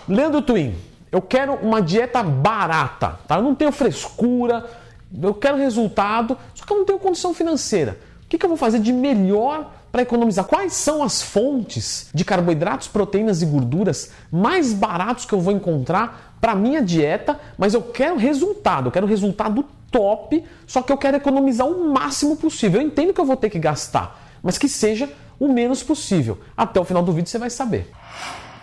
Leandro Twin, eu quero uma dieta barata, tá? Eu não tenho frescura, eu quero resultado, só que eu não tenho condição financeira. O que eu vou fazer de melhor para economizar? Quais são as fontes de carboidratos, proteínas e gorduras mais baratos que eu vou encontrar para minha dieta? Mas eu quero resultado top, só que eu quero economizar o máximo possível. Eu entendo que eu vou ter que gastar, mas que seja o menos possível. Até o final do vídeo você vai saber.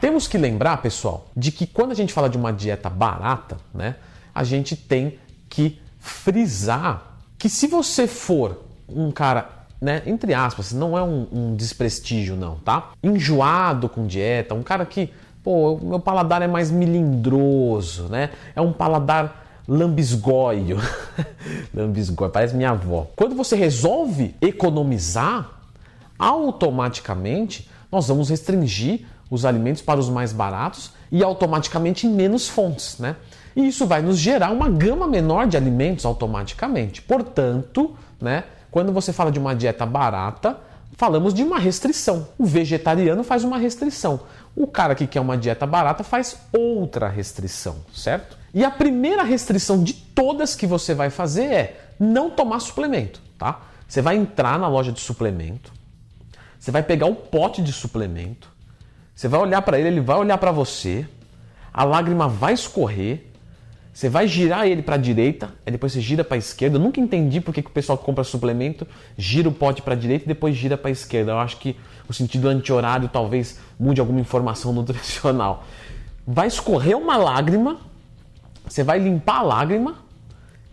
Temos que lembrar, pessoal, de que quando a gente fala de uma dieta barata, né, a gente tem que frisar que se você for um cara, né, entre aspas, não é um desprestígio não, tá? Enjoado com dieta, um cara que, pô, meu paladar é mais melindroso, né? É um paladar lambisgóio. Lambisgóio, parece minha avó. Quando você resolve economizar, automaticamente nós vamos restringir os alimentos para os mais baratos e automaticamente em menos fontes, né? E isso vai nos gerar uma gama menor de alimentos automaticamente. Portanto, né, quando você fala de uma dieta barata, falamos de uma restrição. O vegetariano faz uma restrição. O cara que quer uma dieta barata faz outra restrição, certo? E a primeira restrição de todas que você vai fazer é não tomar suplemento, tá? Você vai entrar na loja de suplemento, você vai pegar o pote de suplemento, você vai olhar para ele, ele vai olhar para você, a lágrima vai escorrer, você vai girar ele para a direita, aí depois você gira para a esquerda. Eu nunca entendi porque que o pessoal que compra suplemento gira o pote para a direita e depois gira para a esquerda. Eu acho que o sentido anti-horário talvez mude alguma informação nutricional. Vai escorrer uma lágrima, você vai limpar a lágrima,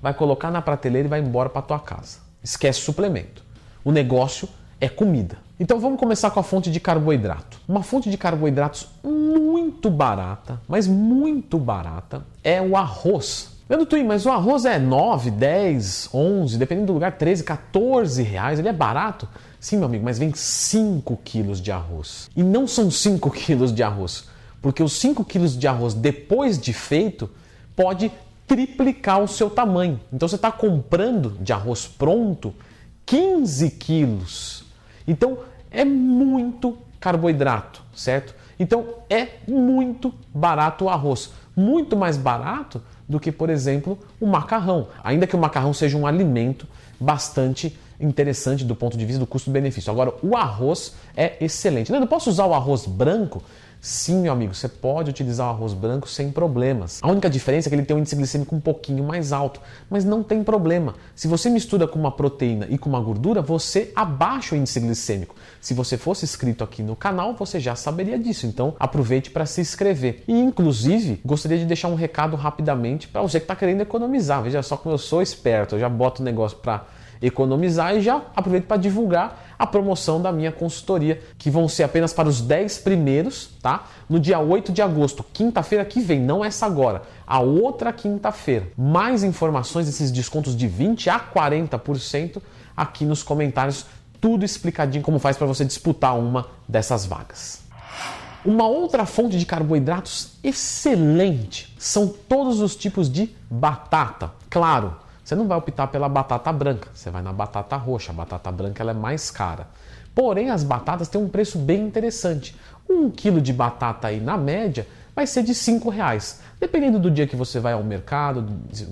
vai colocar na prateleira e vai embora para tua casa. Esquece suplemento. O negócio é comida. Então vamos começar com a fonte de carboidrato. Uma fonte de carboidratos muito barata, mas muito barata, é o arroz. Leandro Twin, mas o arroz é 9, 10, 11, dependendo do lugar, 13, 14 reais. Ele é barato? Sim, meu amigo, mas vem 5 quilos de arroz. E não são 5 quilos de arroz, porque os 5 quilos de arroz, depois de feito, pode triplicar o seu tamanho. Então você está comprando de arroz pronto 15 quilos. Então é muito carboidrato, certo? Então é muito barato o arroz. Muito mais barato do que, por exemplo, o macarrão. Ainda que o macarrão seja um alimento bastante interessante do ponto de vista do custo-benefício. Agora, o arroz é excelente. Leandro, posso usar o arroz branco? Sim, meu amigo, você pode utilizar o arroz branco sem problemas. A única diferença é que ele tem um índice glicêmico um pouquinho mais alto, mas não tem problema. Se você mistura com uma proteína e com uma gordura, você abaixa o índice glicêmico. Se você fosse inscrito aqui no canal, você já saberia disso, então aproveite para se inscrever. E inclusive, gostaria de deixar um recado rapidamente para você que está querendo economizar. Veja só como eu sou esperto, eu já boto o negócio para economizar e já aproveito para divulgar a promoção da minha consultoria, que vão ser apenas para os 10 primeiros, tá? No dia 8 de agosto, quinta-feira que vem, não essa agora, a outra quinta-feira. Mais informações desses descontos de 20 a 40% aqui nos comentários, tudo explicadinho como faz para você disputar uma dessas vagas. Uma outra fonte de carboidratos excelente são todos os tipos de batata. Claro, você não vai optar pela batata branca, você vai na batata roxa. A batata branca ela é mais cara. Porém, as batatas têm um preço bem interessante. 1 quilo de batata aí, na média, vai ser de R$5. Dependendo do dia que você vai ao mercado,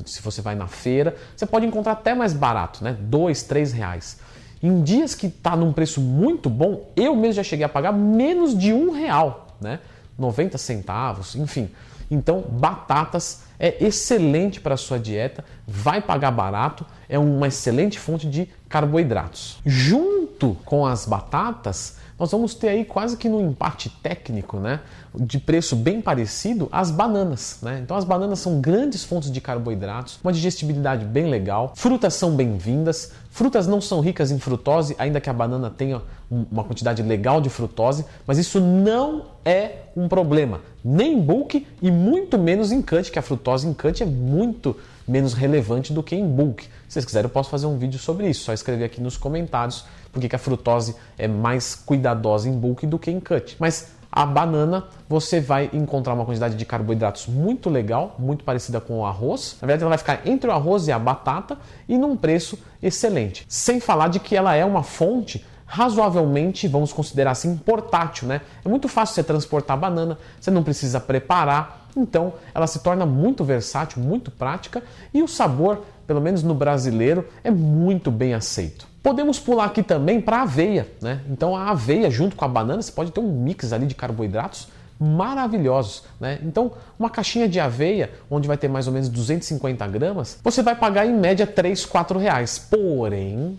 se você vai na feira, você pode encontrar até mais barato, né? R$2, R$3. Em dias que está num preço muito bom, eu mesmo já cheguei a pagar menos de R$1, né? 90 centavos, enfim. Então, batatas é excelente para a sua dieta, vai pagar barato, é uma excelente fonte de carboidratos. Junto com as batatas, nós vamos ter aí quase que no empate técnico, né, de preço bem parecido, as bananas, né? Então as bananas são grandes fontes de carboidratos, uma digestibilidade bem legal, frutas são bem-vindas, frutas não são ricas em frutose, ainda que a banana tenha uma quantidade legal de frutose, mas isso não é um problema, nem em bulk e muito menos em cut, que a frutose em cut é muito menos relevante do que em bulk. Se vocês quiserem, eu posso fazer um vídeo sobre isso, só escrever aqui nos comentários porque a frutose é mais cuidadosa em bulk do que em cut. Mas a banana, você vai encontrar uma quantidade de carboidratos muito legal, muito parecida com o arroz. Na verdade, ela vai ficar entre o arroz e a batata e num preço excelente. Sem falar de que ela é uma fonte razoavelmente, vamos considerar assim, portátil, né? É muito fácil você transportar a banana, você não precisa preparar, então ela se torna muito versátil, muito prática e o sabor, pelo menos no brasileiro, é muito bem aceito. Podemos pular aqui também para a aveia, né? Então a aveia junto com a banana, você pode ter um mix ali de carboidratos maravilhosos, né? Então uma caixinha de aveia, onde vai ter mais ou menos 250 gramas, você vai pagar em média 3, 4 reais. Porém,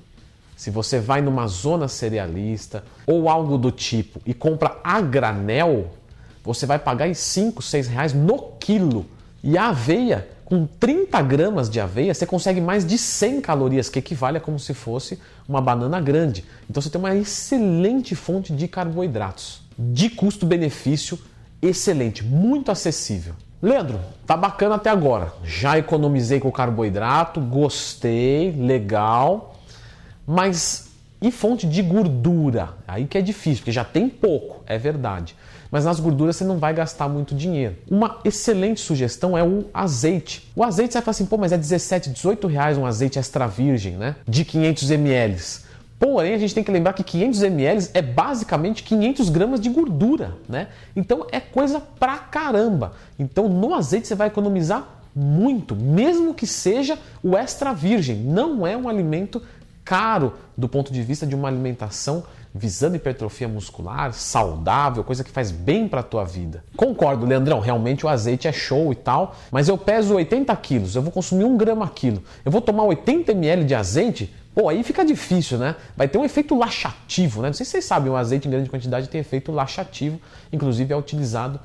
se você vai numa zona cerealista ou algo do tipo e compra a granel, você vai pagar em 5, 6 reais no quilo. E a aveia, com 30 gramas de aveia, você consegue mais de 100 calorias, que equivale a como se fosse uma banana grande. Então você tem uma excelente fonte de carboidratos. De custo-benefício, excelente, muito acessível. Leandro, tá bacana até agora. Já economizei com o carboidrato, gostei, legal. Mas e fonte de gordura? Aí que é difícil, porque já tem pouco, é verdade. Mas nas gorduras você não vai gastar muito dinheiro. Uma excelente sugestão é o azeite. O azeite você vai falar assim, pô, mas é 17, 18 reais um azeite extra virgem, né? De 500 ml. Porém, a gente tem que lembrar que 500 ml é basicamente 500 gramas de gordura, né? Então é coisa pra caramba. Então no azeite você vai economizar muito, mesmo que seja o extra virgem. Não é um alimento caro do ponto de vista de uma alimentação visando hipertrofia muscular, saudável, coisa que faz bem para a tua vida. Concordo, Leandrão, realmente o azeite é show e tal, mas eu peso 80 quilos, eu vou consumir 1 grama a quilo, eu vou tomar 80 ml de azeite, pô, aí fica difícil, né? Vai ter um efeito laxativo, né? Não sei se vocês sabem, o azeite em grande quantidade tem efeito laxativo, inclusive é utilizado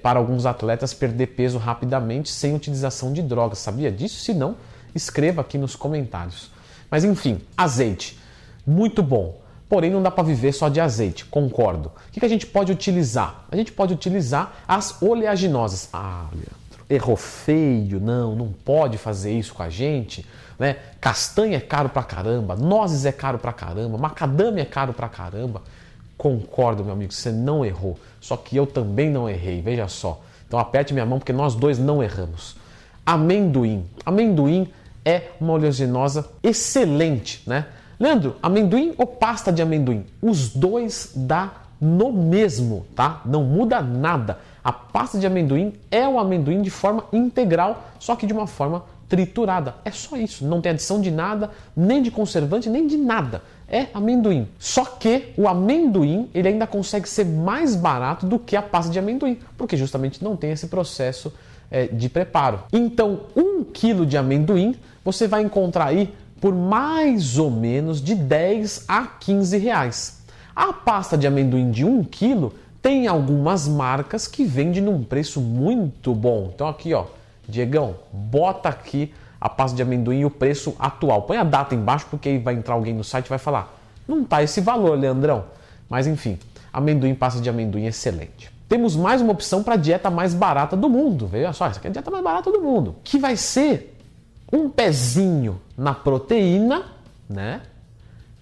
para alguns atletas perder peso rapidamente sem utilização de drogas, sabia disso? Se não, escreva aqui nos comentários. Mas enfim, azeite, muito bom. Porém, não dá para viver só de azeite, concordo. O que a gente pode utilizar? A gente pode utilizar as oleaginosas. Ah, Leandro, errou feio, não pode fazer isso com a gente, né? Castanha é caro pra caramba, nozes é caro pra caramba, macadâmia é caro pra caramba. Concordo, meu amigo, você não errou. Só que eu também não errei, veja só. Então aperte minha mão porque nós dois não erramos. Amendoim. Amendoim é uma oleaginosa excelente, né? Leandro, amendoim ou pasta de amendoim? Os dois dá no mesmo, tá? Não muda nada. A pasta de amendoim é o amendoim de forma integral, só que de uma forma triturada. É só isso, não tem adição de nada, nem de conservante, nem de nada. É amendoim. Só que o amendoim, ele ainda consegue ser mais barato do que a pasta de amendoim, porque justamente não tem esse processo de preparo. Então, 1 quilo de amendoim, você vai encontrar aí por mais ou menos de 10 a 15 reais. A pasta de amendoim de 1 quilo tem algumas marcas que vendem num preço muito bom. Então aqui, ó, Diegão, bota aqui a pasta de amendoim e o preço atual. Põe a data embaixo porque aí vai entrar alguém no site e vai falar, não tá esse valor, Leandrão. Mas enfim, amendoim, pasta de amendoim excelente. Temos mais uma opção para a dieta mais barata do mundo. Veja só, essa aqui é a dieta mais barata do mundo. Que vai ser um pezinho na proteína, né?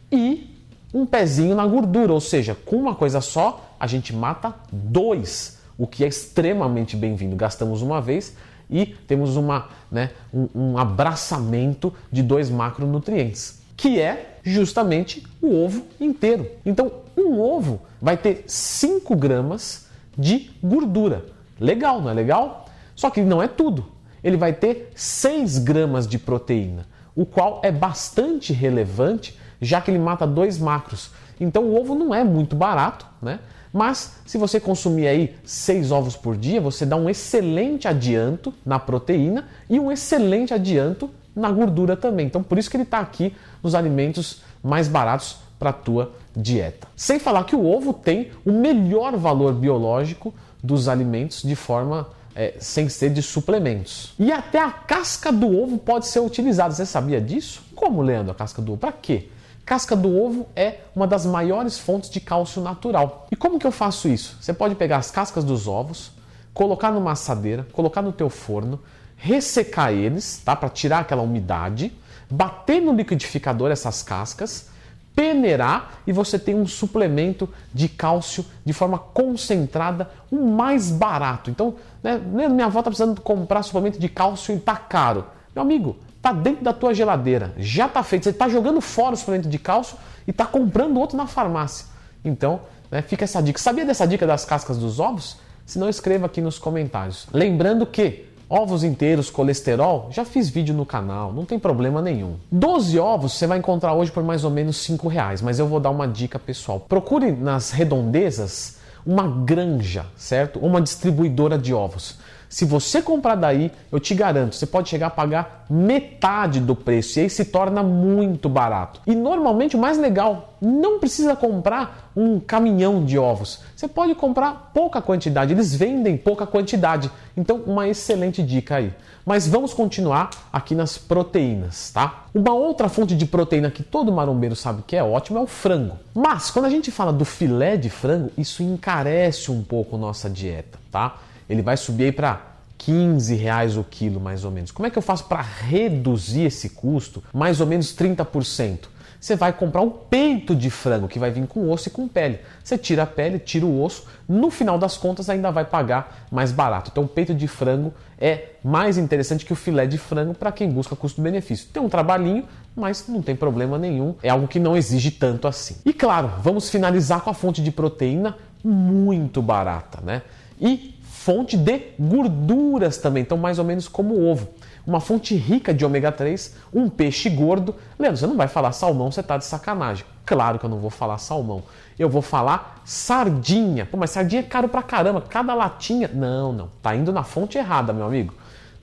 E um pezinho na gordura, ou seja, com uma coisa só, a gente mata 2, o que é extremamente bem-vindo. Gastamos uma vez e temos um abraçamento de 2 macronutrientes, que é justamente o ovo inteiro. Então, um ovo vai ter 5 gramas de gordura. Legal, não é legal? Só que não é tudo. Ele vai ter 6 gramas de proteína, o qual é bastante relevante, já que ele mata 2 macros. Então o ovo não é muito barato, né? Mas se você consumir aí 6 ovos por dia, você dá um excelente adianto na proteína e um excelente adianto na gordura também. Então por isso que ele está aqui nos alimentos mais baratos para a tua dieta. Sem falar que o ovo tem o melhor valor biológico dos alimentos de forma sem ser de suplementos. E até a casca do ovo pode ser utilizada. Você sabia disso? Como, Leandro, a casca do ovo? Para quê? Casca do ovo é uma das maiores fontes de cálcio natural. E como que eu faço isso? Você pode pegar as cascas dos ovos, colocar numa assadeira, colocar no teu forno, ressecar eles, tá? Para tirar aquela umidade, bater no liquidificador essas cascas, peneirar e você tem um suplemento de cálcio de forma concentrada, o mais barato. Então, né, minha avó está precisando comprar suplemento de cálcio e está caro. Meu amigo, tá dentro da tua geladeira, já tá feito. Você tá jogando fora o suplemento de cálcio e tá comprando outro na farmácia. Então, né, fica essa dica. Sabia dessa dica das cascas dos ovos? Se não, escreva aqui nos comentários. Lembrando que ovos inteiros, colesterol, já fiz vídeo no canal, não tem problema nenhum. 12 ovos você vai encontrar hoje por mais ou menos R$5, mas eu vou dar uma dica pessoal. Procure nas redondezas uma granja, certo? Uma distribuidora de ovos. Se você comprar daí, eu te garanto, você pode chegar a pagar metade do preço e aí se torna muito barato. E normalmente o mais legal, não precisa comprar um caminhão de ovos. Você pode comprar pouca quantidade, eles vendem pouca quantidade. Então, uma excelente dica aí. Mas vamos continuar aqui nas proteínas, tá? Uma outra fonte de proteína que todo marombeiro sabe que é ótimo é o frango. Mas quando a gente fala do filé de frango, isso encarece um pouco nossa dieta, tá? Ele vai subir aí para R$15 o quilo, mais ou menos. Como é que eu faço para reduzir esse custo? Mais ou menos 30%. Você vai comprar um peito de frango que vai vir com osso e com pele. Você tira a pele, tira o osso, no final das contas ainda vai pagar mais barato. Então o peito de frango é mais interessante que o filé de frango para quem busca custo-benefício. Tem um trabalhinho, mas não tem problema nenhum. É algo que não exige tanto assim. E claro, vamos finalizar com a fonte de proteína muito barata, né? E fonte de gorduras também, então mais ou menos como o ovo. Uma fonte rica de ômega 3, um peixe gordo. Leandro, você não vai falar salmão, você tá de sacanagem. Claro que eu não vou falar salmão. Eu vou falar sardinha. Pô, mas sardinha é caro pra caramba, cada latinha... Não, tá indo na fonte errada, meu amigo.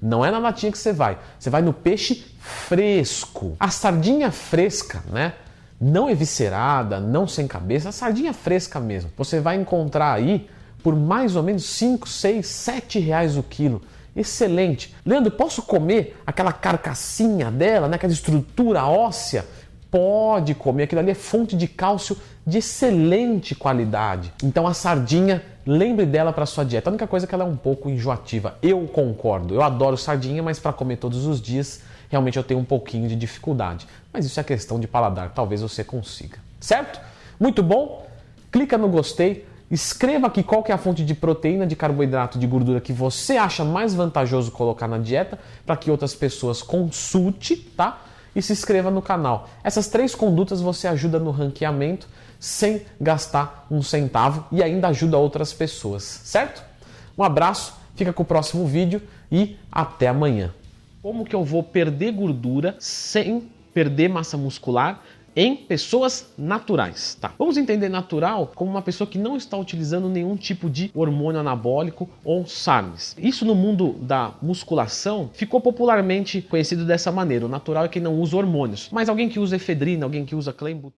Não é na latinha que você vai no peixe fresco. A sardinha fresca, né? Não eviscerada, não sem cabeça, a sardinha fresca mesmo. Você vai encontrar aí por mais ou menos 5, 6, 7 reais o quilo. Excelente. Leandro, posso comer aquela carcassinha dela, né? Aquela estrutura óssea? Pode comer, aquilo ali é fonte de cálcio de excelente qualidade. Então a sardinha, lembre dela para sua dieta. A única coisa é que ela é um pouco enjoativa. Eu concordo, eu adoro sardinha, mas para comer todos os dias, realmente eu tenho um pouquinho de dificuldade. Mas isso é questão de paladar, talvez você consiga. Certo? Muito bom? Clica no gostei. Escreva aqui qual que é a fonte de proteína, de carboidrato, de gordura que você acha mais vantajoso colocar na dieta para que outras pessoas consultem, tá? E se inscreva no canal. Essas 3 condutas você ajuda no ranqueamento sem gastar um centavo e ainda ajuda outras pessoas, certo? Um abraço, fica com o próximo vídeo e até amanhã. Como que eu vou perder gordura sem perder massa muscular em pessoas naturais, tá? Vamos entender natural como uma pessoa que não está utilizando nenhum tipo de hormônio anabólico ou SARMs. Isso no mundo da musculação ficou popularmente conhecido dessa maneira. O natural é quem não usa hormônios, mas alguém que usa efedrina, alguém que usa clenbuterol,